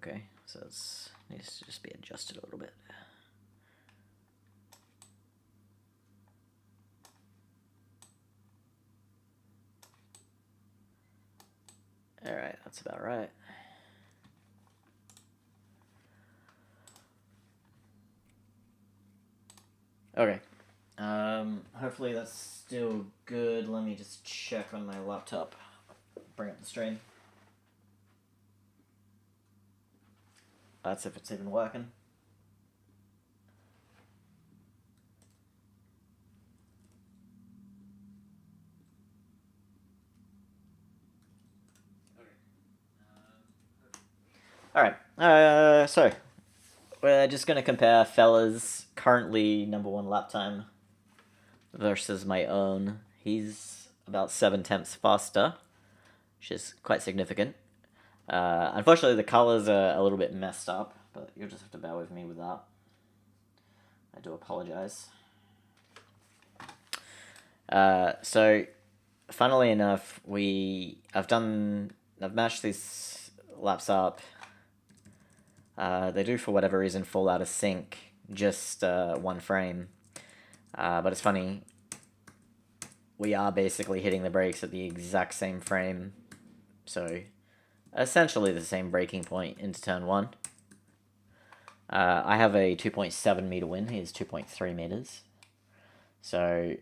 Okay, so it needs to just be adjusted a little bit. Alright, that's about right. Okay. Hopefully that's still good. Let me just check on my laptop. Bring up the stream. That's if it's even working. Alright, so we're just going to compare Fella's currently #1 lap time versus my own. He's about 7/10 faster, which is quite significant. Unfortunately, the colors are a little bit messed up, but you'll just have to bear with me with that. I do apologize. So, funnily enough, I've matched these laps up. They do, for whatever reason, fall out of sync just one frame. But it's funny, we are basically hitting the brakes at the exact same frame. So, essentially the same braking point into turn 1. I have a 2.7 meter win, he has 2.3 meters. So,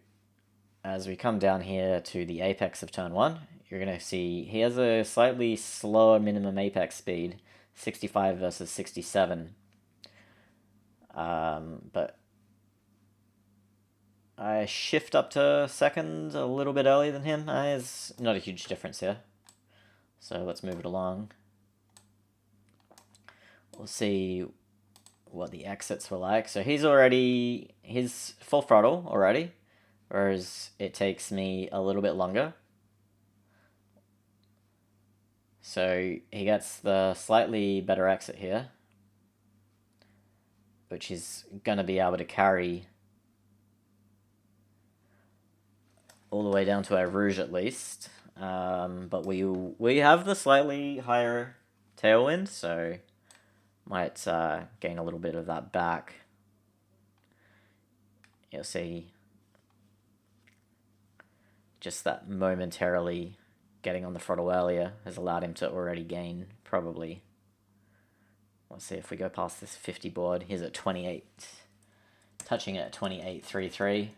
as we come down here to the apex of turn 1, you're going to see he has a slightly slower minimum apex speed, 65 versus 67. But I shift up to second a little bit earlier than him. There's not a huge difference here. So let's move it along. We'll see what the exits were like. So he's full throttle already, whereas it takes me a little bit longer. So he gets the slightly better exit here, which is going to be able to carry all the way down to our Rouge at least. But we have the slightly higher tailwind, so might gain a little bit of that back. You'll see just that momentarily getting on the throttle earlier has allowed him to already gain probably. Let's see if we go past this 50 board. He's at 28, touching it at 28.33.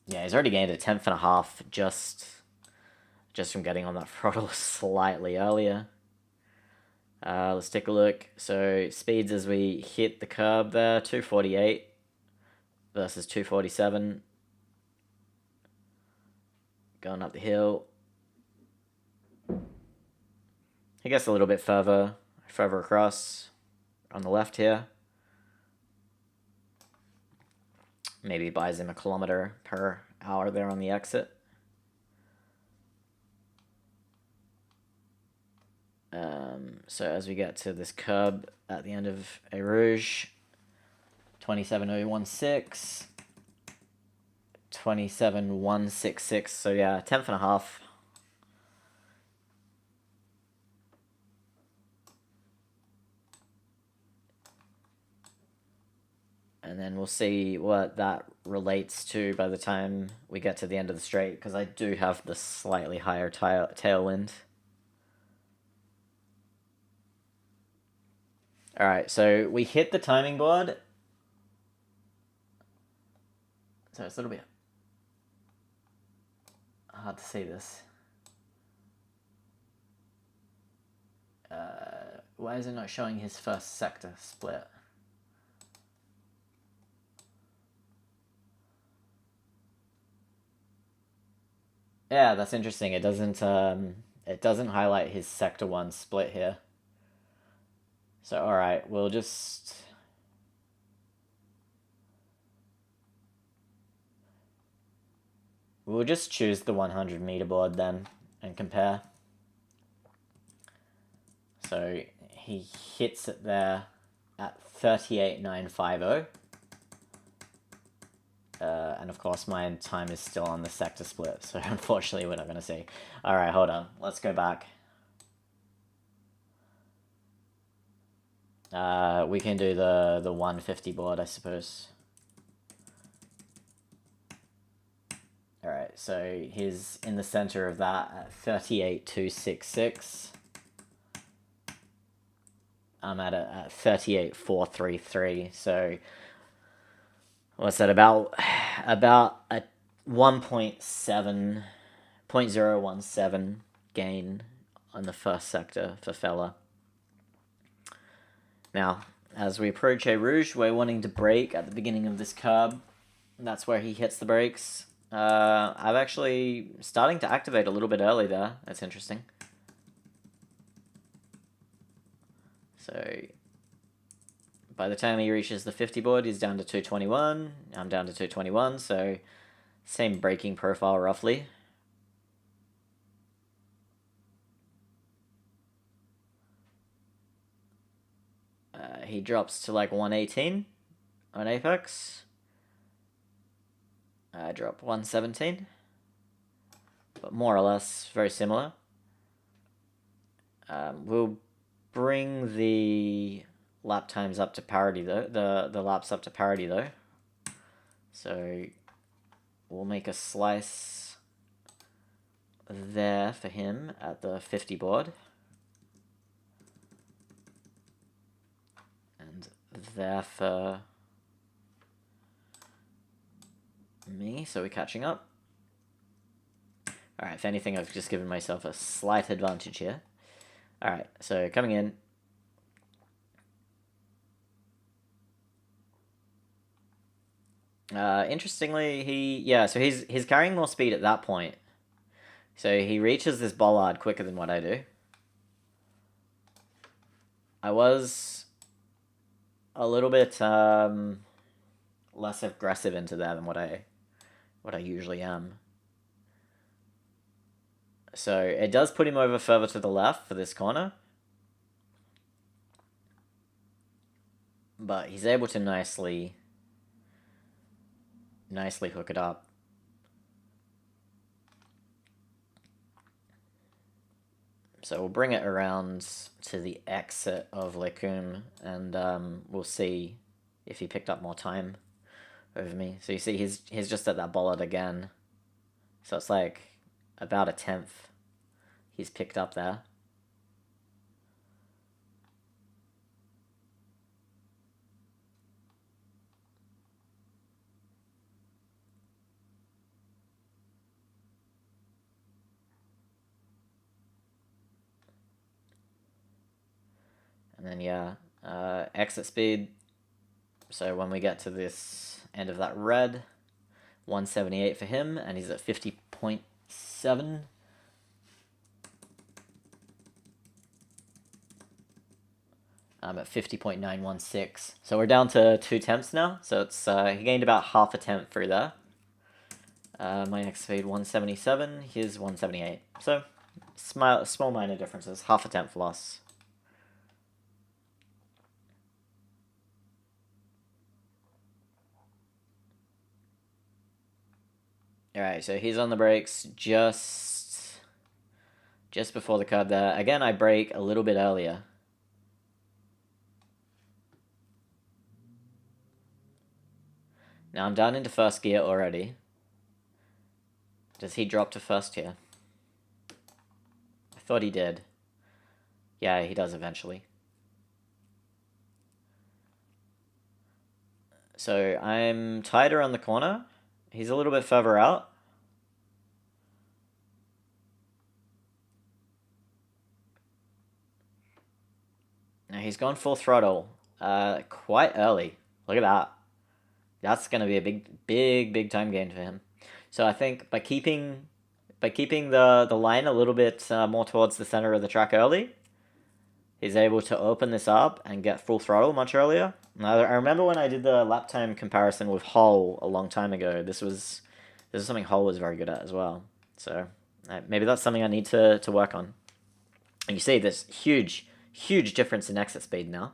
Yeah, he's already gained a 10th and a half just from getting on that throttle slightly earlier. Let's take a look. So speeds as we hit the curb there, 248 versus 247. Going up the hill. He gets a little bit further across on the left here. Maybe buys him a kilometer per hour there on the exit. So as we get to this curb at the end of a Rouge, 27.016, 27.166, so yeah, 10th and a half. And then we'll see what that relates to by the time we get to the end of the straight, because I do have the slightly higher tailwind. Alright, so we hit the timing board. So it's a little bit hard to see this. Why is it not showing his first sector split? Yeah, that's interesting. It doesn't highlight his sector 1 split here. So alright, we'll just choose the 100 meter board then and compare. So he hits it there at 38.950. And of course my time is still on the sector split, so unfortunately we're not going to see. Alright, hold on. Let's go back. We can do the 150 board, I suppose. Alright, so he's in the center of that at 38,266. I'm at it at 38,433. So what's that, about a 1.7, 0.017 gain on the first sector for Fella. Now, as we approach a Rouge, we're wanting to brake at the beginning of this curb. That's where he hits the brakes. I'm actually starting to activate a little bit early there. That's interesting. So by the time he reaches the 50 board, he's down to 221. I'm down to 221, so same braking profile roughly. He drops to like 118 on Apex. I drop 117, but more or less very similar. We'll bring the lap times up to parity though. The laps up to parity though. So we'll make a slice there for him at the 50 board. And there for me, so we're catching up. Alright, if anything, I've just given myself a slight advantage here. Alright, so coming in. Interestingly, so he's carrying more speed at that point. So he reaches this bollard quicker than what I do. I was a little bit less aggressive into there than what I usually am. So it does put him over further to the left for this corner. But he's able to nicely hook it up. So we'll bring it around to the exit of Lecum, and we'll see if he picked up more time over me. So you see he's just at that bollard again. So it's like about a 1/10 he's picked up there. And then exit speed. So when we get to this end of that red, 178 for him, and he's at 50.7. I'm at 50.916. So we're down to 2/10 now. So it's he gained about half a 1/10 through there. My exit speed 177, his 178. So small minor differences, half a 1/10 loss. Alright, so he's on the brakes just before the curb there. Again, I brake a little bit earlier. Now I'm down into first gear already. Does he drop to first here? I thought he did. Yeah, he does eventually. So I'm tighter on the corner. He's a little bit further out. Now he's gone full throttle quite early. Look at that. That's going to be a big time gain for him. So I think by keeping the line a little bit more towards the center of the track early, he's able to open this up and get full throttle much earlier. Now, I remember when I did the lap time comparison with Hull a long time ago. This is something Hull was very good at as well. So maybe that's something I need to work on. And you see this huge difference in exit speed now.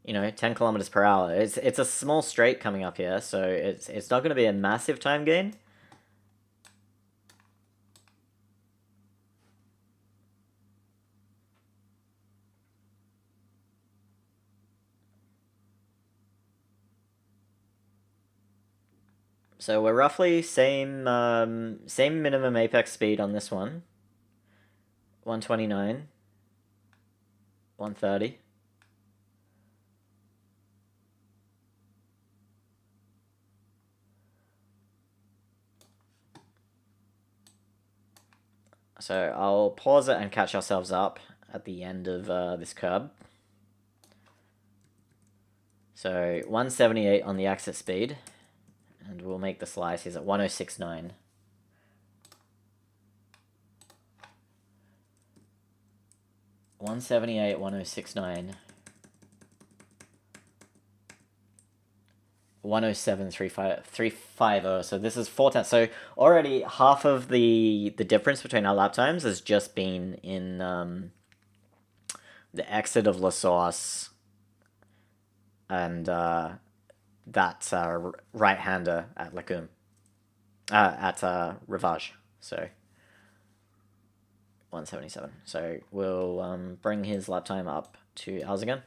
10 kilometers per hour. It's a small straight coming up here, so it's not going to be a massive time gain. So we're roughly same minimum apex speed on this one. 129, 130. So I'll pause it and catch ourselves up at the end of this curb. So 178 on the exit speed, and we'll make the slice. He's at 1069. $178, 1069. 107, 350. So this is 4 tenths. So already half of the difference between our lap times has just been in the exit of La Source and that right-hander at Lacombe. At Rivage. So 177. So we'll bring his lap time up to ours again.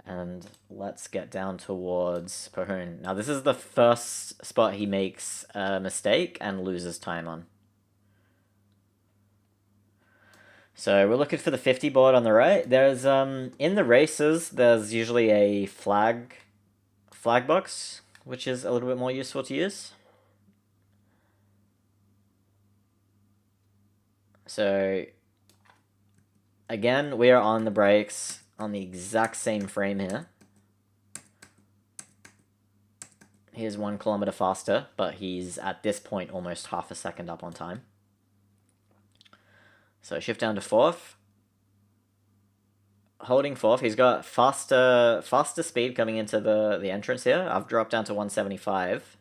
And let's get down towards Pohun. Now, this is the first spot he makes a mistake and loses time on. So we're looking for the 50 board on the right. There's in the races, there's usually a flag box, which is a little bit more useful to use. So again, we are on the brakes on the exact same frame here. He is 1 kilometer faster, but he's at this point almost half a second up on time. So shift down to 4th. Holding 4th, he's got faster speed coming into the entrance here. I've dropped down to 175.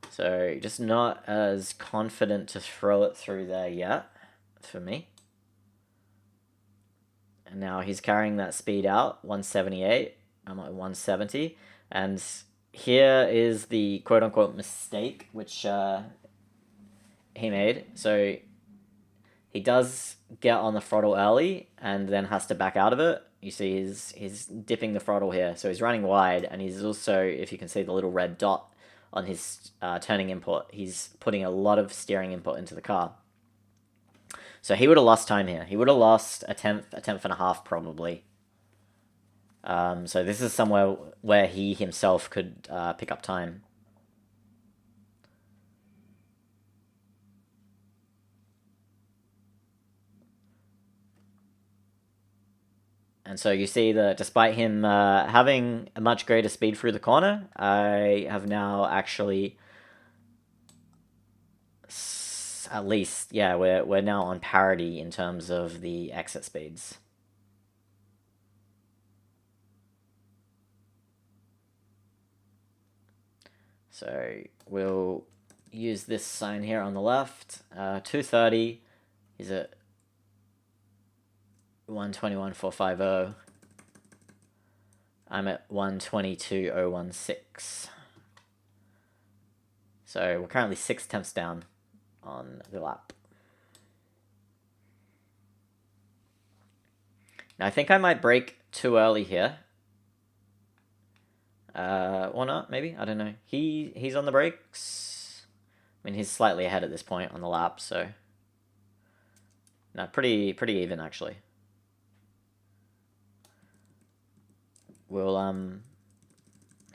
So just not as confident to throw it through there yet for me. And now he's carrying that speed out, 178. I'm at 170. And here is the quote-unquote mistake, which he made. So he does get on the throttle early and then has to back out of it. You see he's dipping the throttle here. So he's running wide, and he's also, if you can see the little red dot on his turning input, he's putting a lot of steering input into the car. So he would have lost time here. He would have lost a tenth and a half probably. So this is somewhere where he himself could pick up time. And so you see that despite him having a much greater speed through the corner, I have now actually... At least, yeah, we're now on parity in terms of the exit speeds. So we'll use this sign here on the left. 230 is at 121.450. I'm at 122.016. So we're currently 6 tenths down on the lap. Now I think I might brake too early here. Or not, maybe? I don't know. He's on the brakes. I mean, he's slightly ahead at this point on the lap, so... No, pretty even, actually. We'll,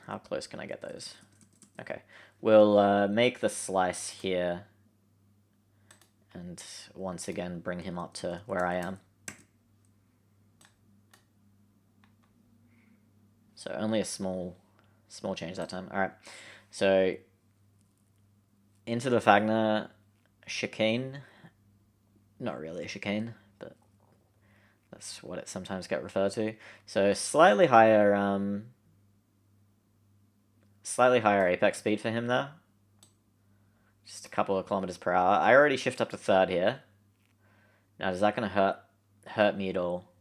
how close can I get those? Okay. We'll make the slice here. And once again, bring him up to where I am. So only a small change that time. All right. So into the Fagner chicane. Not really a chicane, but that's what it sometimes get referred to. So slightly higher apex speed for him there. Just a couple of kilometers per hour. I already shift up to 3rd here. Now, is that going to hurt me at all?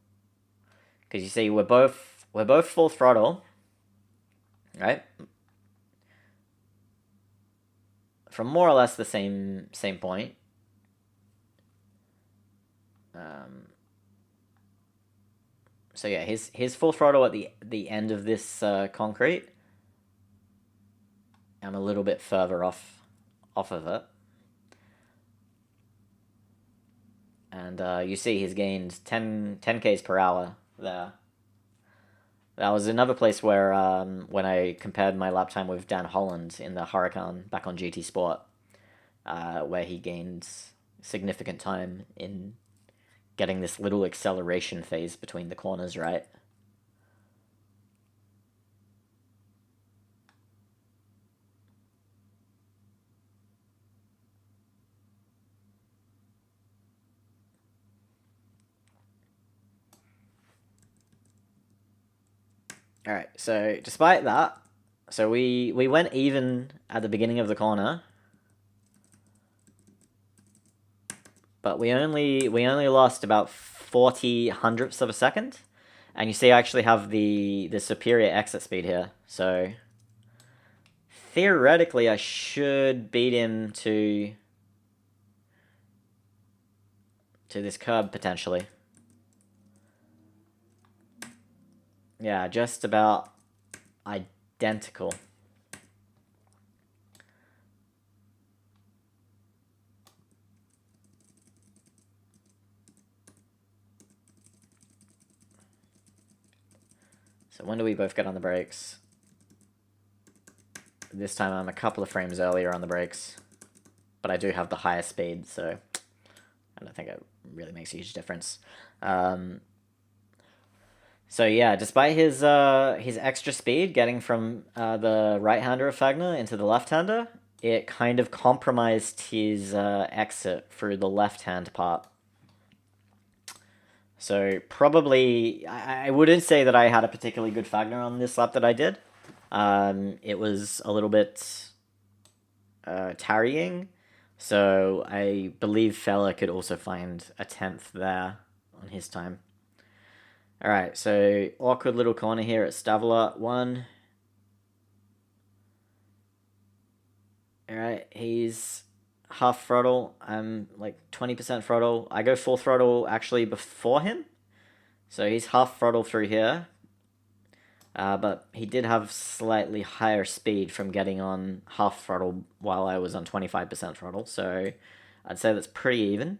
Because you see, we're both full throttle, right? From more or less the same point. So yeah, his full throttle at the end of this concrete. I'm a little bit further off of it. And you see he's gained 10 k's per hour there. That was another place where when I compared my lap time with Dan Holland in the Huracan back on GT Sport, where he gained significant time in getting this little acceleration phase between the corners, right? All right, so despite that, so we went even at the beginning of the corner, but we only lost about 40 hundredths of a second, and you see I actually have the superior exit speed here, so theoretically I should beat him to this curb potentially. Yeah, just about identical. So when do we both get on the brakes? This time I'm a couple of frames earlier on the brakes, but I do have the highest speed, so I don't think it really makes a huge difference. So yeah, despite his extra speed getting from the right-hander of Fagner into the left-hander, it kind of compromised his exit through the left-hand part. So probably, I wouldn't say that I had a particularly good Fagner on this lap that I did. It was a little bit tarrying, so I believe Fella could also find a 10th there on his time. Alright, so awkward little corner here at Stavelot 1. Alright, he's half throttle. I'm like 20% throttle. I go full throttle actually before him. So he's half throttle through here. But he did have slightly higher speed from getting on half throttle while I was on 25% throttle. So I'd say that's pretty even.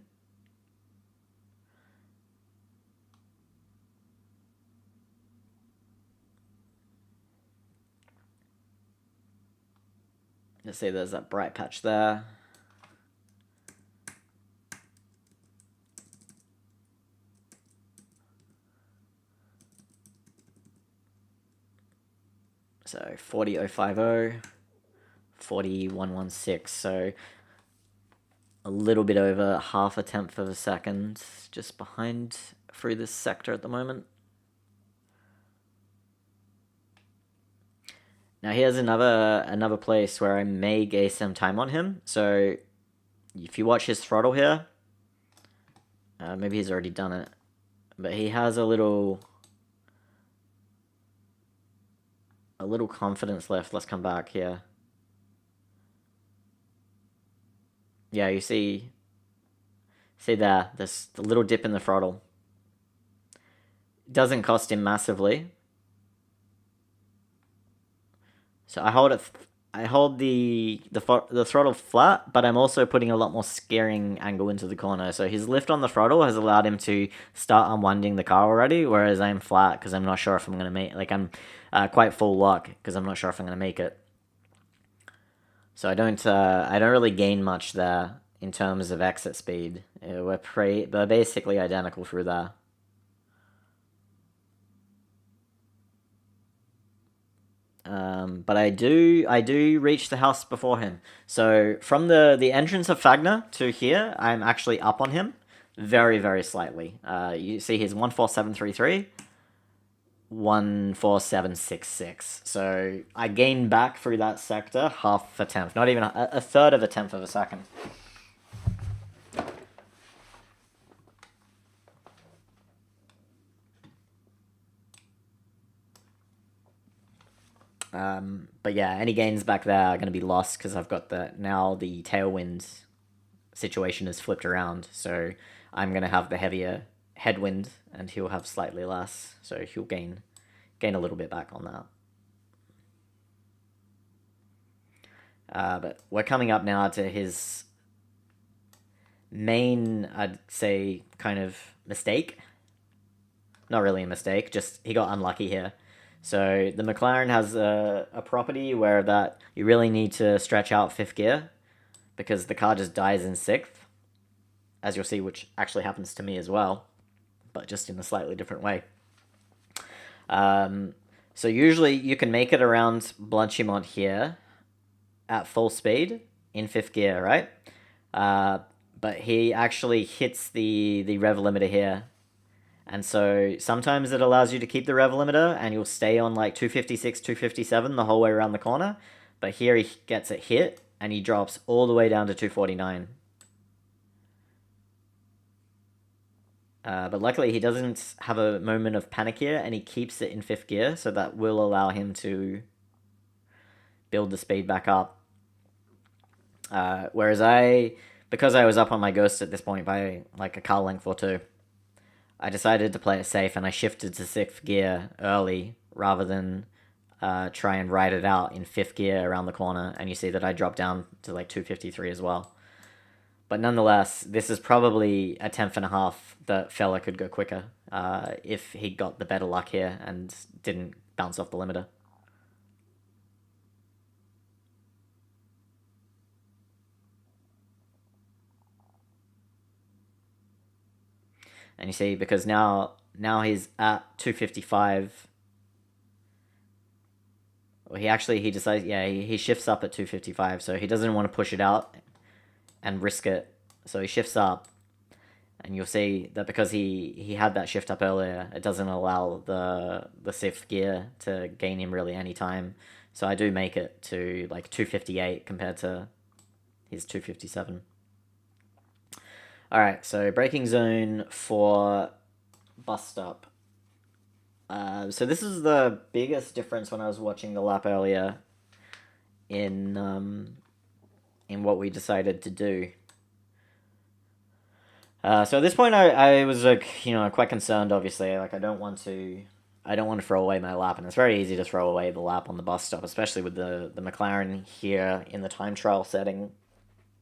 Let's see, there's that bright patch there. So 40050, 40116. So a little bit over half a tenth of a second just behind through this sector at the moment. Now here's another place where I may gain some time on him. So if you watch his throttle here, maybe he's already done it, but he has a little confidence left. Let's come back here. Yeah, you see there, there's a little dip in the throttle. It doesn't cost him massively. So I hold the throttle flat, but I'm also putting a lot more steering angle into the corner. So his lift on the throttle has allowed him to start unwinding the car already, whereas I'm flat because I'm not sure if I'm going to make, like I'm quite full lock because I'm not sure if I'm going to make it. So I don't really gain much there in terms of exit speed. We're basically identical through there. But I do reach the house before him. So from the entrance of Fagner to here, I'm actually up on him very, very slightly. You see he's 14733, 14766. So I gain back through that sector half a tenth, not even a third of a tenth of a second. But yeah, any gains back there are going to be lost because I've got now the tailwind situation is flipped around. So I'm going to have the heavier headwind and he'll have slightly less. So he'll gain a little bit back on that. But we're coming up now to his main, I'd say, kind of mistake. Not really a mistake, just he got unlucky here. So the McLaren has a property where that you really need to stretch out fifth gear because the car just dies in sixth, as you'll see, which actually happens to me as well, but just in a slightly different way. So usually you can make it around Blanchimont here at full speed in fifth gear, right? But he actually hits the rev limiter here. And so sometimes it allows you to keep the rev limiter and you'll stay on like 256, 257 the whole way around the corner. But here he gets it hit and he drops all the way down to 249. But luckily he doesn't have a moment of panic here and he keeps it in fifth gear, so that will allow him to build the speed back up. Whereas because I was up on my Ghost at this point by like a car length or two, I decided to play it safe and I shifted to sixth gear early rather than try and ride it out in fifth gear around the corner. And you see that I dropped down to like 253 as well. But nonetheless, this is probably a 10th and a half that fella could go quicker if he got the better luck here and didn't bounce off the limiter. And you see, because now he's at 255. Well, he decides, yeah, he shifts up at 255, so he doesn't want to push it out and risk it. So he shifts up, and you'll see that because he had that shift up earlier, it doesn't allow the sixth gear to gain him really any time. So I do make it to like 258 compared to his 257. Alright, so braking zone for bus stop. So this is the biggest difference when I was watching the lap earlier in what we decided to do. So at this point, I was like, quite concerned. Obviously, like I don't want to throw away my lap, and it's very easy to throw away the lap on the bus stop, especially with the McLaren here in the time trial setting.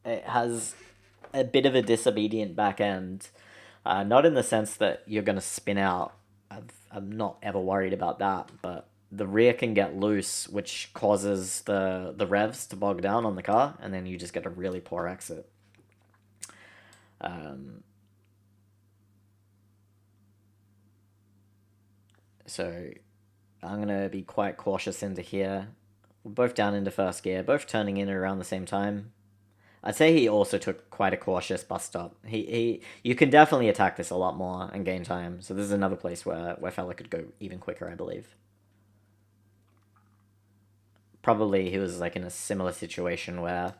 It has a bit of a disobedient back end, not in the sense that you're going to spin out. I'm not ever worried about that, but the rear can get loose, which causes the revs to bog down on the car, and then you just get a really poor exit. So I'm going to be quite cautious into here. We're both down into first gear, both turning in around the same time. I'd say he also took quite a cautious bus stop. You can definitely attack this a lot more and gain time. So this is another place where fella could go even quicker, I believe. Probably he was like in a similar situation where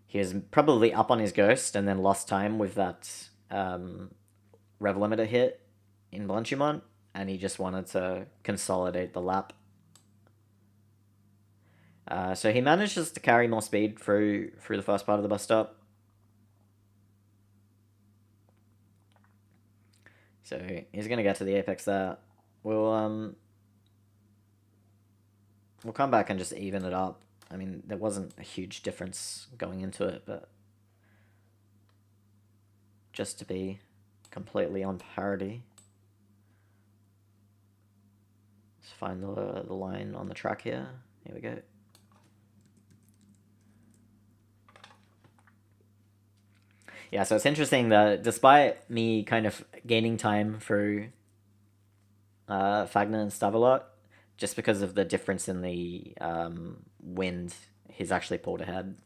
he was probably up on his Ghost and then lost time with that rev limiter hit in Blanchimont, and he just wanted to consolidate the lap. So he manages to carry more speed through the first part of the bus stop. So he's going to get to the apex there. We'll come back and just even it up. I mean, there wasn't a huge difference going into it, but just to be completely on parity. Let's find the line on the track here. Here we go. Yeah, so it's interesting that despite me kind of gaining time through Fagner and Stavelot, just because of the difference in the wind, he's actually pulled ahead.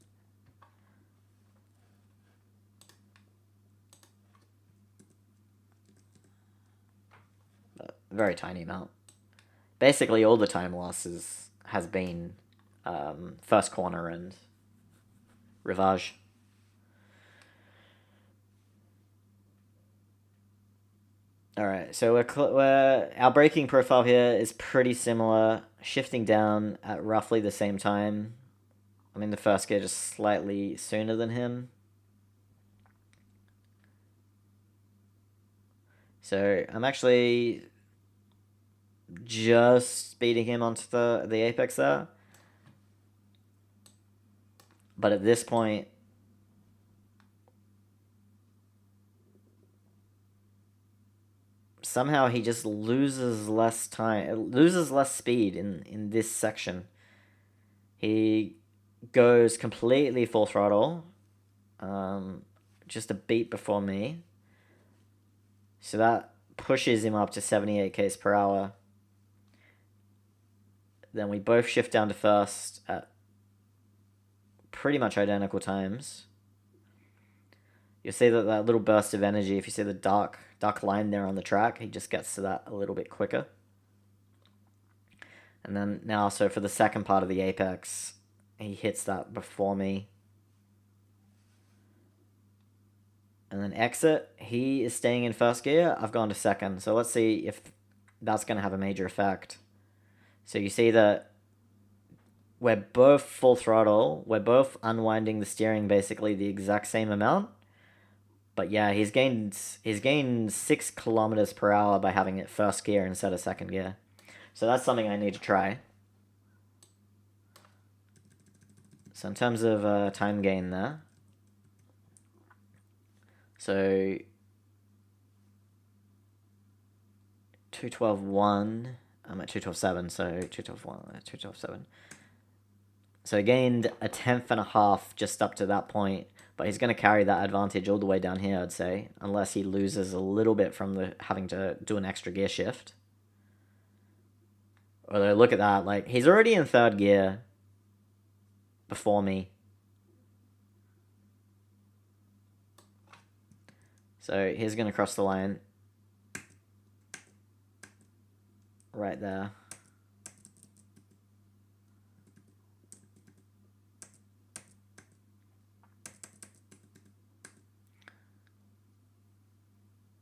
A very tiny amount. Basically, all the time losses has been first corner and Rivage. Alright, so our braking profile here is pretty similar, shifting down at roughly the same time. I'm in the first gear just slightly sooner than him. So I'm actually just speeding him onto the apex there. But at this point, somehow he just loses less time, loses less speed in this section. He goes completely full throttle, just a beat before me. So that pushes him up to 78 k's per hour. Then we both shift down to first at pretty much identical times. You'll see that little burst of energy, if you see the dark line there on the track, he just gets to that a little bit quicker. And then now, so for the second part of the apex, he hits that before me. And then exit, he is staying in first gear, I've gone to second. So let's see if that's going to have a major effect. So you see that we're both full throttle, we're both unwinding the steering basically the exact same amount. But yeah, he's gained 6 kilometers per hour by having it first gear instead of second gear. So that's something I need to try. So in terms of time gain there, so 212.1, I'm at 212.7, so 212.1, 212.7. So I gained a tenth and a half just up to that point, but he's going to carry that advantage all the way down here, I'd say, unless he loses a little bit from the having to do an extra gear shift. Although look at that, like he's already in third gear before me. So he's going to cross the line right there.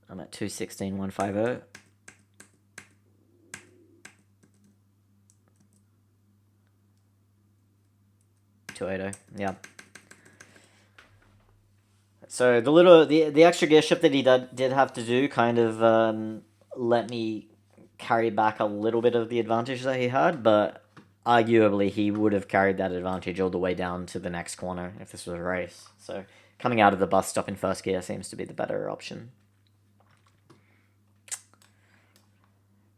I'm at 216.150. Yeah. So the extra gear shift that he did have to do kind of let me carry back a little bit of the advantage that he had, but arguably he would have carried that advantage all the way down to the next corner if this was a race. So coming out of the bus stop in first gear seems to be the better option.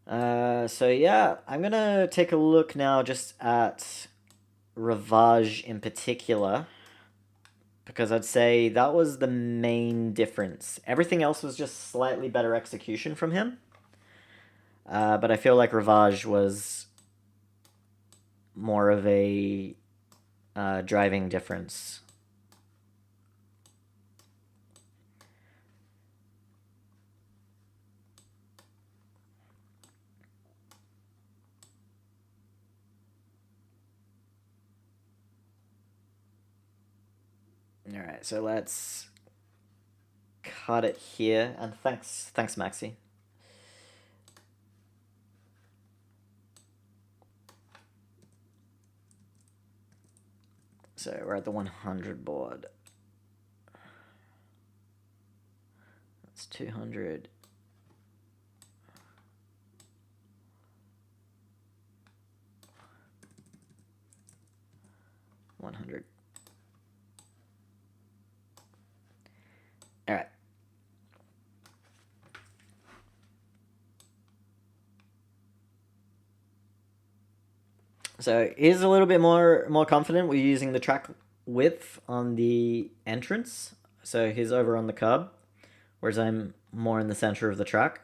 So yeah, I'm gonna take a look now just at Ravage in particular, because I'd say that was the main difference. Everything else was just slightly better execution from him. But I feel like Ravage was more of a driving difference. All right, so let's cut it here, and thanks Maxi. So we're at the 100 board. That's 200. All right. So he's a little bit more confident. We're using the track width on the entrance. So he's over on the curb, whereas I'm more in the center of the track.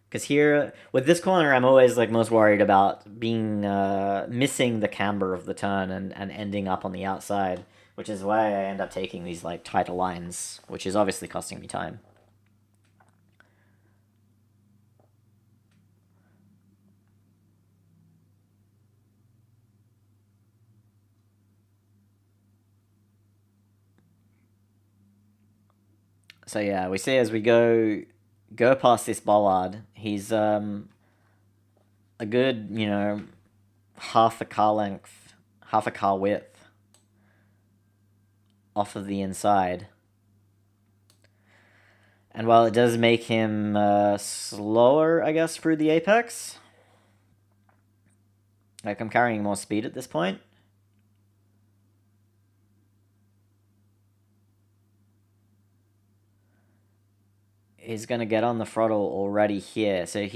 Because here, with this corner, I'm always like most worried about being missing the camber of the turn and ending up on the outside, which is why I end up taking these like tighter lines, which is obviously costing me time. So yeah, we see as we go past this bollard, he's a good, half a car length, half a car width off of the inside. And while it does make him slower, I guess, through the apex, like I'm carrying more speed at this point. he's gonna get on the throttle already here. So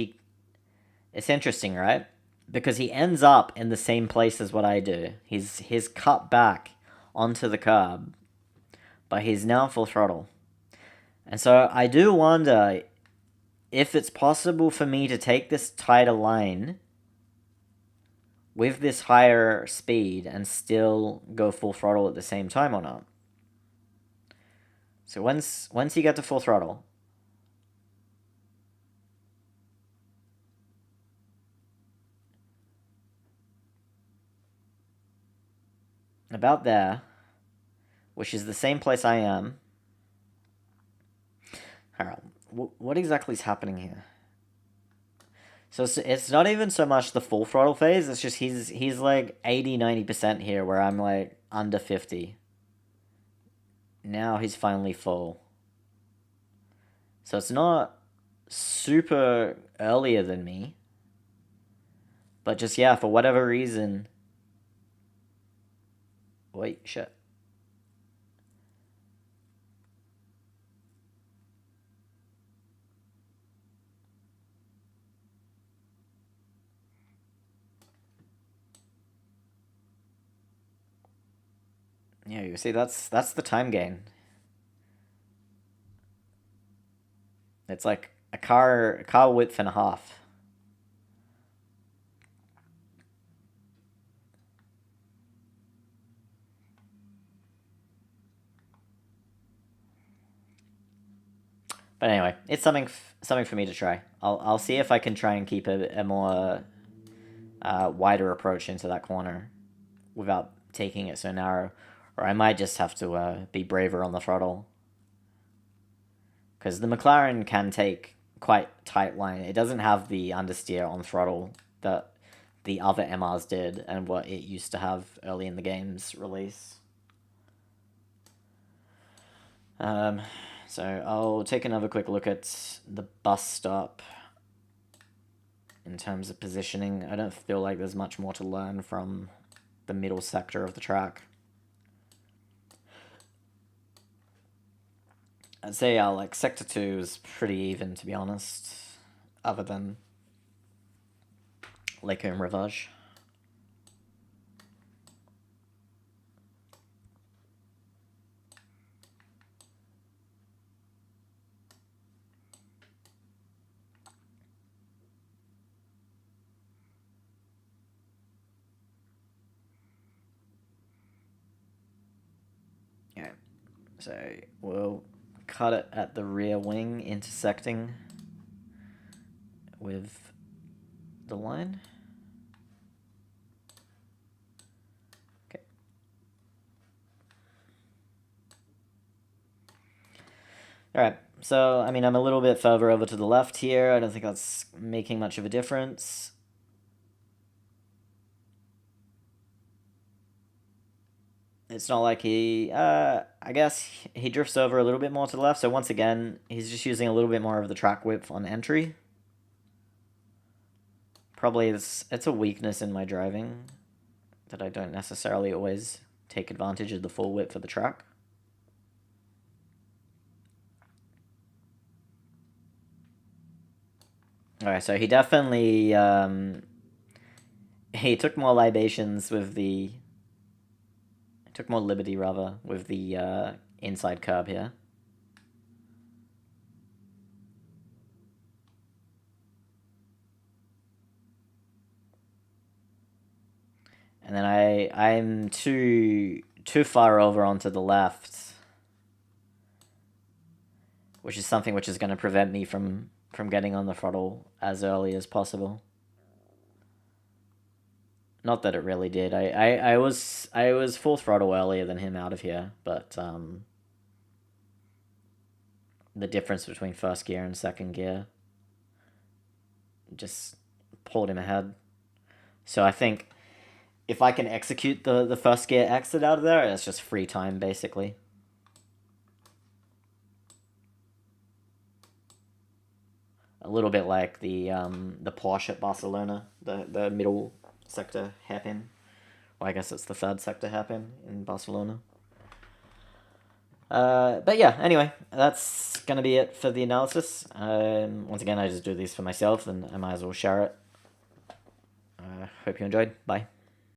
it's interesting, right? Because he ends up in the same place as what I do. He's cut back onto the curb, but he's now full throttle. And so I do wonder if it's possible for me to take this tighter line with this higher speed and still go full throttle at the same time or not. So once you get to full throttle, about there, which is the same place I am. Alright, what exactly is happening here? So it's not even so much the full throttle phase, it's just he's like 80-90% here, where I'm like under 50. Now he's finally full. So it's not super earlier than me. But just, yeah, for whatever reason... Wait, shit. Yeah, you see, that's the time gain. It's like a car width and a half. But anyway, it's something for me to try. I'll see if I can try and keep a more wider approach into that corner without taking it so narrow, or I might just have to be braver on the throttle. Because the McLaren can take quite tight line. It doesn't have the understeer on throttle that the other MRs did and what it used to have early in the game's release. So I'll take another quick look at the bus stop in terms of positioning. I don't feel like there's much more to learn from the middle sector of the track. I'd say like Sector 2 is pretty even, to be honest, other than Lake and Rivage. Yeah, so we'll cut it at the rear wing, intersecting with the line. Okay. Alright, so, I mean, I'm a little bit further over to the left here. I don't think that's making much of a difference. It's not like he, I guess he drifts over a little bit more to the left, so once again, he's just using a little bit more of the track width on entry. Probably it's a weakness in my driving, that I don't necessarily always take advantage of the full width of the track. Alright, so he definitely, he took more libations with the... Took more liberty, rather, with the inside curb here. And then I'm too far over onto the left, which is something which is going to prevent me from getting on the throttle as early as possible. Not that it really did. I was full throttle earlier than him out of here, but the difference between first gear and second gear just pulled him ahead. So I think if I can execute the first gear exit out of there, it's just free time, basically. A little bit like the Porsche at Barcelona, the middle sector hairpin. Well, I guess it's the third sector hairpin in Barcelona. But yeah, anyway, that's gonna be it for the analysis. Once again, I just do these for myself, and I might as well share it. Hope you enjoyed. Bye.